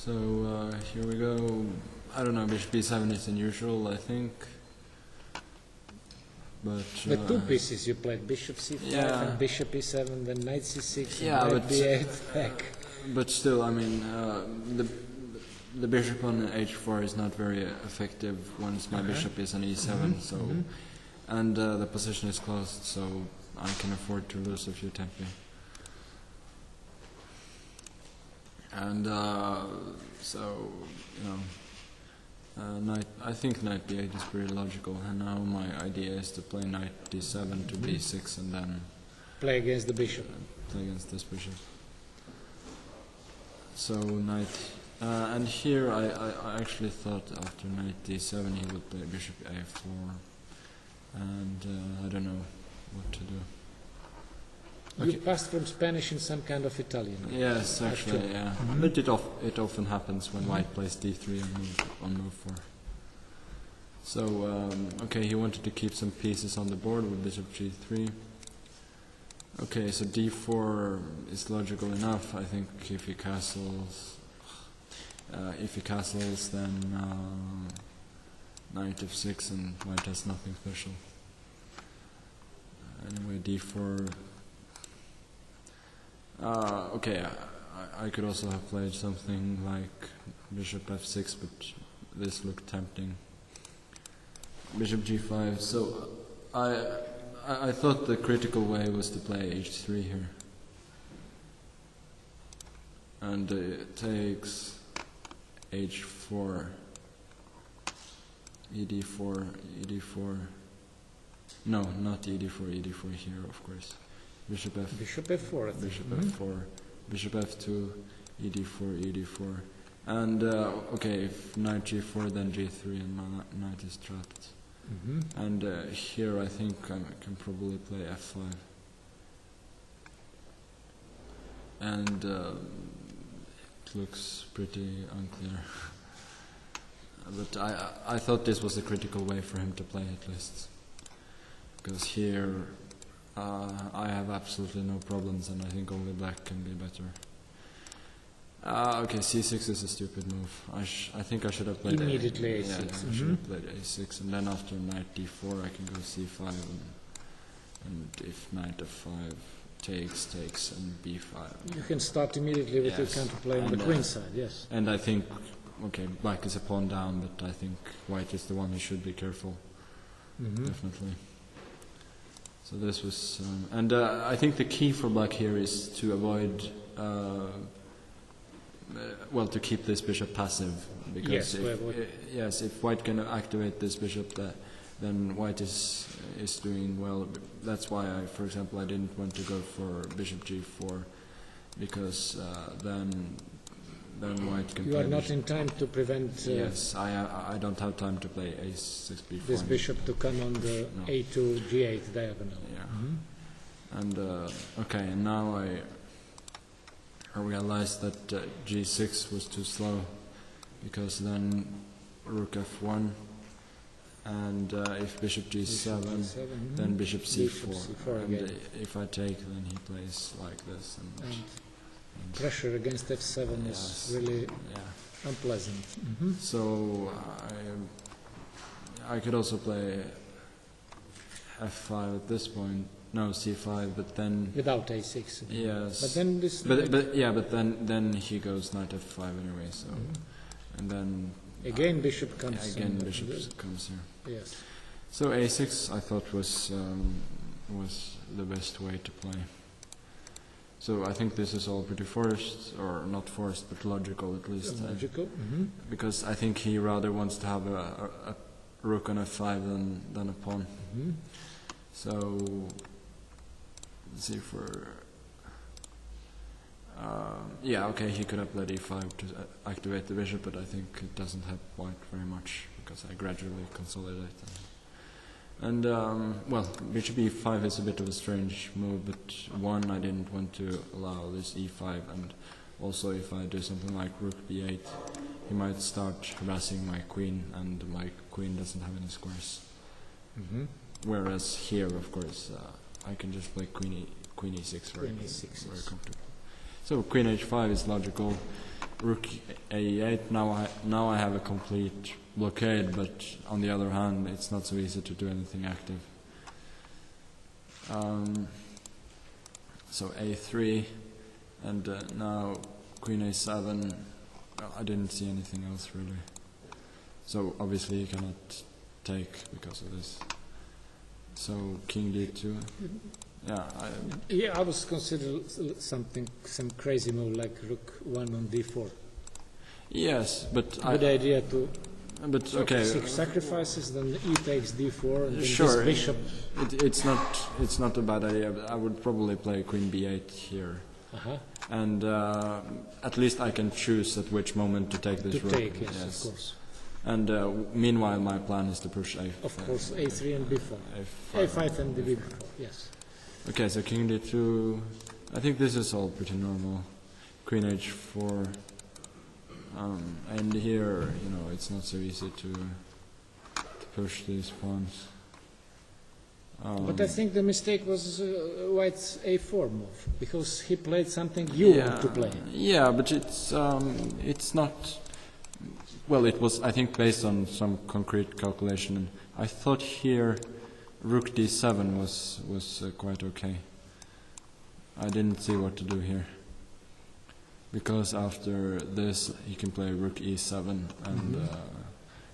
So here we go. I don't know, bishop b7 is unusual, I think. But The two pieces you played, bishop c5 and bishop e7, then knight c6 and knight b8 back. But still, I mean, the bishop on h4 is not very effective once my bishop is on e7. So, and the position is closed, so I can afford to lose a few tempi. And so, you know. I think knight b8 is pretty logical, and now my idea is to play knight d7 to b6 and then play against the bishop. Play against this bishop. So knight, and here I actually thought after knight d7 he would play bishop a4, and I don't know what to do. You passed from Spanish in some kind of Italian. Yes, actually, yeah. But it often happens when white plays d3 on move 4. So, okay, he wanted to keep some pieces on the board with bishop g3. Okay, so d4 is logical enough. I think if he castles, then knight f6 and white has nothing special. Anyway, d4. Okay, I could also have played something like bishop f6, but this looked tempting. Bishop g5. So I thought the critical way was to play h3 here, and it takes h4, ed4, ed4. No, not ed4, ed4 here, of course. Bishop f. Bishop f4. Bishop f4. Bishop f2. ed4. ed4. And okay, if knight g4, then g3, and my knight is trapped. And here I think I can probably play f5. And it looks pretty unclear. But I thought this was a critical way for him to play at least, because here. I have absolutely no problems, and I think only black can be better. Okay, c6 is a stupid move. I think I should have played immediately a6. Yeah, I should have played a6, and then after knight d4 I can go c5, and if knight f5 takes, and b5. You can start immediately with your counterplay on the queen side, yes. And I think, okay, black is a pawn down, but I think white is the one who should be careful, definitely. So this was, and I think the key for black here is to avoid, well, to keep this bishop passive, because if white can activate this bishop, then white is doing well. That's why for example, I didn't want to go for bishop g4, because then white can. You are not in time to prevent. Yes, I don't have time to play a6 b4. This bishop to come on the a2 g8 diagonal. Yeah. And okay, and now I realized that g6 was too slow, because then rook f1, and if bishop g7, then bishop c4, and if I take, then he plays like this. And pressure against f7 is really unpleasant. So I could also play f5 at this point. No, c5, but then without a6. Yes. But then this. But then he goes knight f5 anyway. So and then again bishop comes. Yeah, again bishop comes here. Yes. So a6 I thought was the best way to play. So I think this is all pretty forced, or not forced, but logical at least. Logical. Because I think he rather wants to have a rook on f5 than a pawn. So let's see for yeah, okay, he could have played e5 to activate the bishop, but I think it doesn't help white very much, because I gradually consolidate them. And well, bishop e5 is a bit of a strange move, but one, I didn't want to allow this e5, and also if I do something like rook b8, he might start harassing my queen, and my queen doesn't have any squares. Whereas here, of course, I can just play queen e6 very comfortable. So queen h5 is logical. rook a8. Now I have a complete blockade, but on the other hand, it's not so easy to do anything active. So a3, and now queen a7. I didn't see anything else really. So obviously you cannot take because of this. So king d2. Yeah, I was considering some crazy move like rook 1 on d4. Yes, but good idea to. But okay. 6 sacrifices, then e takes d4, and then sure, this bishop. It's not a bad idea. But I would probably play queen b8 here. And at least I can choose at which moment to take this rook. Yes, of course. And meanwhile, my plan is to push a. Of course, a3 and b4. a5 and b4. Yes. Okay, so king d2. I think this is all pretty normal. Queen h4. And here, it's not so easy to push these pawns. But I think the mistake was White's a4 move, because he played something you want to play. Yeah, but it's not. Well, it was, I think, based on some concrete calculation. I thought here rook d7 was quite okay. I didn't see what to do here. Because after this, he can play rook e7 and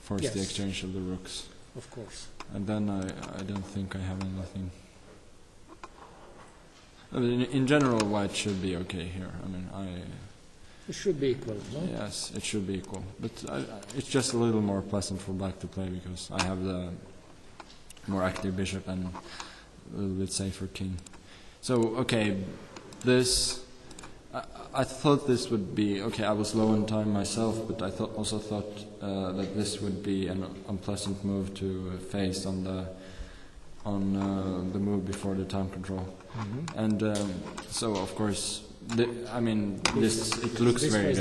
force the exchange of the rooks. Of course. And then I don't think I have anything. I mean, in general, white should be okay here. I mean, it should be equal, no? Yes, it should be equal. But it's just a little more pleasant for black to play because I have the more active bishop and a little bit safer king. So, okay, this... I thought this would be... Okay, I was low on time myself, but I also thought that this would be an unpleasant move to face on the move before the time control. And so, of course... it looks very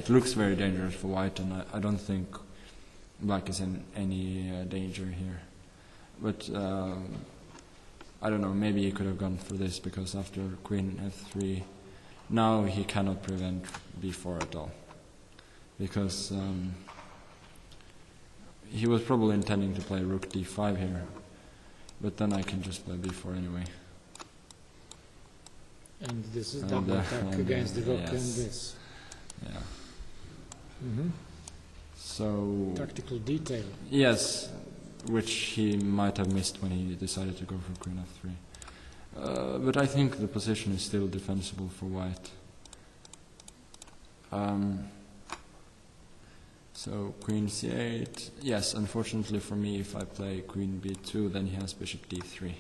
it looks very dangerous for white, and I don't think black is in any danger here. But I don't know. Maybe he could have gone for this because after queen f3, now he cannot prevent b4 at all, because he was probably intending to play rook d5 here, but then I can just play b4 anyway. And this is double attack against the rook and this. Yeah. So... Tactical detail. Yes, which he might have missed when he decided to go for queen f3. But I think the position is still defensible for white. So queen c8. Yes, unfortunately for me, if I play queen b2, then he has bishop d3.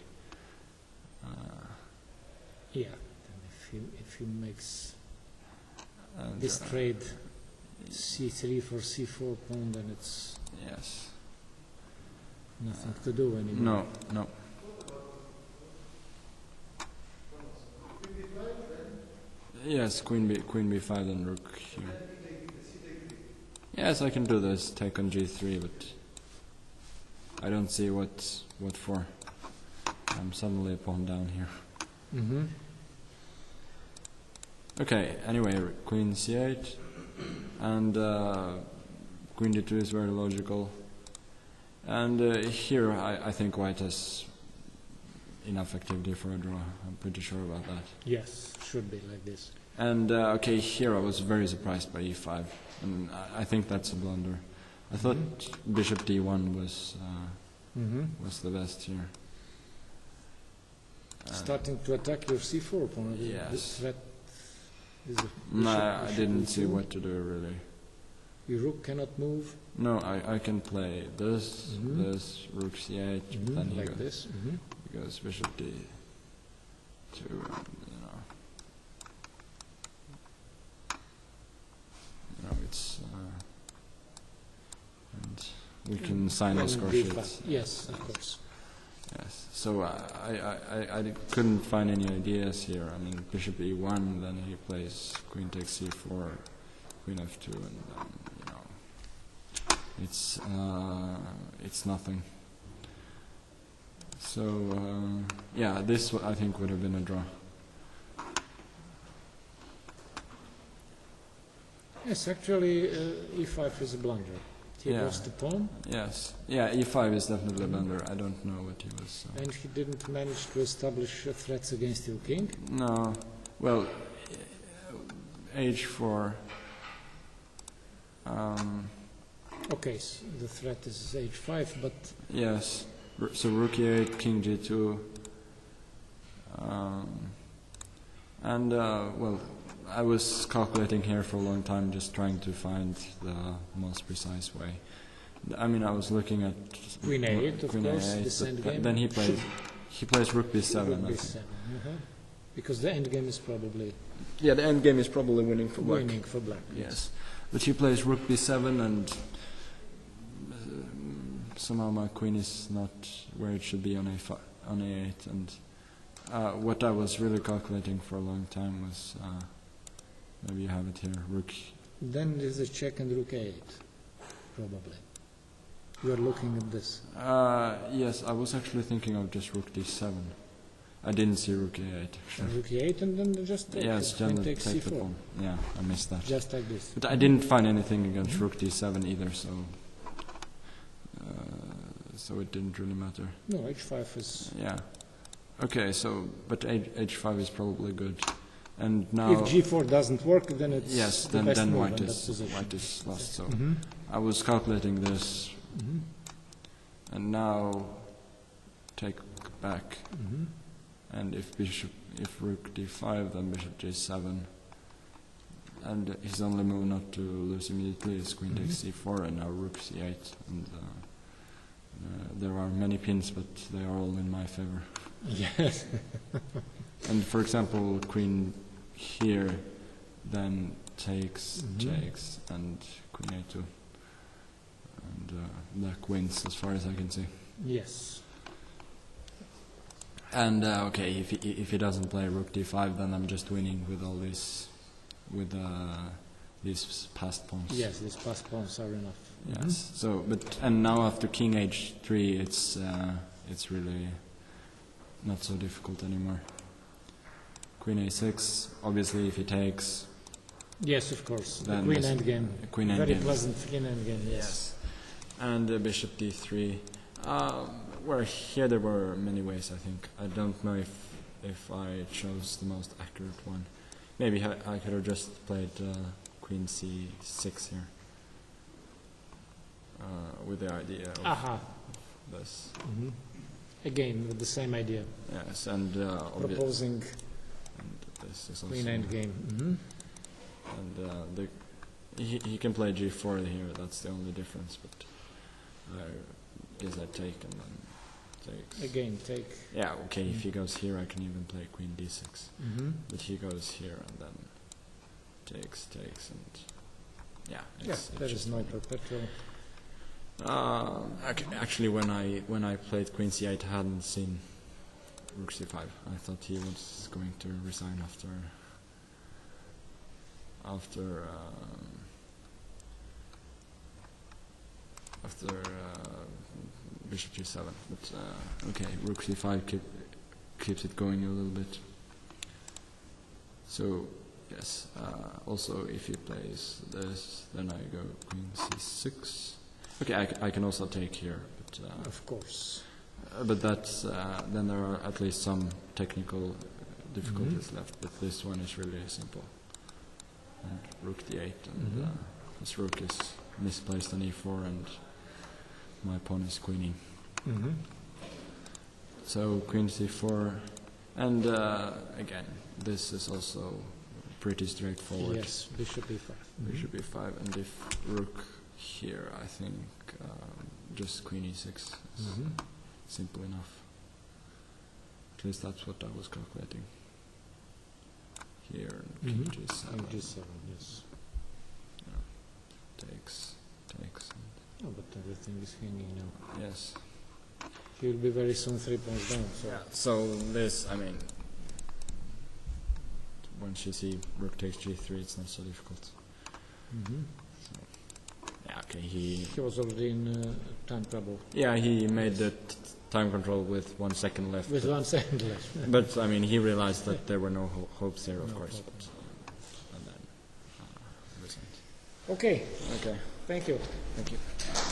Yeah. If he makes this trade c3 for c4 pawn, then it's nothing to do anymore. No. Yes, queen b5 and rook here. Yes, I can do this, take on g3, but I don't see what for. I'm suddenly a pawn down here. Okay, anyway, queen c8, and queen d2 is very logical. And here I think white has enough activity for a draw. I'm pretty sure about that. Yes, should be like this. And okay, here I was very surprised by e5, and I think that's a blunder. I thought bishop d1 was the best here. Starting to attack your c4 pawn. Yes. No, I didn't see what to do really. Your rook cannot move? No, I can play this, this, rook c8, but then like this. He goes bishop d2, it's and we can sign the score sheets. Yes, of course. Yes. So I couldn't find any ideas here. I mean, bishop e1, then he plays queen takes c4, queen f2, and it's nothing. So yeah, this I think would have been a draw. Yes, actually, e5 is a blunder. He Yeah. lost the pawn, Yes. Yeah, e5 is definitely a blunder. I don't know what he was. and he didn't manage to establish threats against your king. No. Well, h4. Okay, so the threat is h5, but Yes. So rook e8, king g2. And well, I was calculating here for a long time, just trying to find the most precise way. I mean, I was looking at queen a8, of queen course, a8, this but endgame. then he plays rook b7. Rook I b7, think. because the endgame is probably Yeah, the endgame is probably winning for black. winning for black. Yes, but he plays rook b7, and somehow my queen is not where it should be on a8. And what I was really calculating for a long time was maybe you have it here, rook. Then there's a check and rook a8, probably. You are looking at this. Yes, I was actually thinking of just rook d7. I didn't see rook a8. Actually. Rook e8 and then just take Yes, it. then Queen takes take the c4. pawn. Yeah, I missed that. Just like this. But I didn't find anything against rook d7 either, so it didn't really matter. No, h5 is... Yeah. Okay, so but h5 is probably good, and now If g4 doesn't work, then it's yes, the best then move white in that is position. lost. So Mhm. I was calculating this, Mhm. and now take back, Mhm. and if rook d5, then bishop j7. And his only move not to lose immediately is queen takes c4, and now rook c8. And there are many pins, but they are all in my favor. Yes. And for example, queen here, then takes, takes, and queen a2. And black wins as far as I can see. Yes. And okay, if he doesn't play rook d5, then I'm just winning with all this, with these passed pawns. Yes, these passed pawns are enough. Yes. So, and now after king h3, it's really not so difficult anymore. Queen a6. Obviously, if he takes, Yes, of course. The then queen this- endgame. queen Very endgame. pleasant queen endgame, yes. And bishop d3. Where here there were many ways. I think I don't know if I chose the most accurate one. Maybe I could have just played queen c6 here. With the idea of Aha. this. Again, with the same idea. Yes, and Proposing and this is also queen endgame. and he can play g4 here. That's the only difference. But I guess I take and then takes. Again, take. Yeah, okay. If he goes here, I can even play queen d6. But he goes here and then takes, and yeah. There is no perpetual. Actually, when I played queen c8, I hadn't seen rook c5. I thought he was going to resign after bishop g7. But okay, rook c5 keeps it going a little bit. So yes. Also, if he plays this, then I go queen c6. Okay, I can also take here, but Of course. but that's then there are at least some technical difficulties left. But this one is really simple. And rook d8, and this rook is misplaced on e4, and my pawn is queening. So queen c4, and again, this is also pretty straightforward. Yes, bishop e5. Bishop e5, and if rook here, I think just queen e6 is simple enough. At least that's what I was calculating. Here, king g7. King g7, yes. Takes. And Oh, but everything is hanging now. yes. He will be very soon 3 points down. So. Yeah. So this, I mean, once you see rook takes g3, it's not so difficult. Yeah, okay, He was already in time trouble. Yeah, he made the time control with 1 second left. With 1 second left. But I mean, he realized that there were no hopes there, of No course. hope. But, and then resigned. Okay, Okay. thank you. Thank you.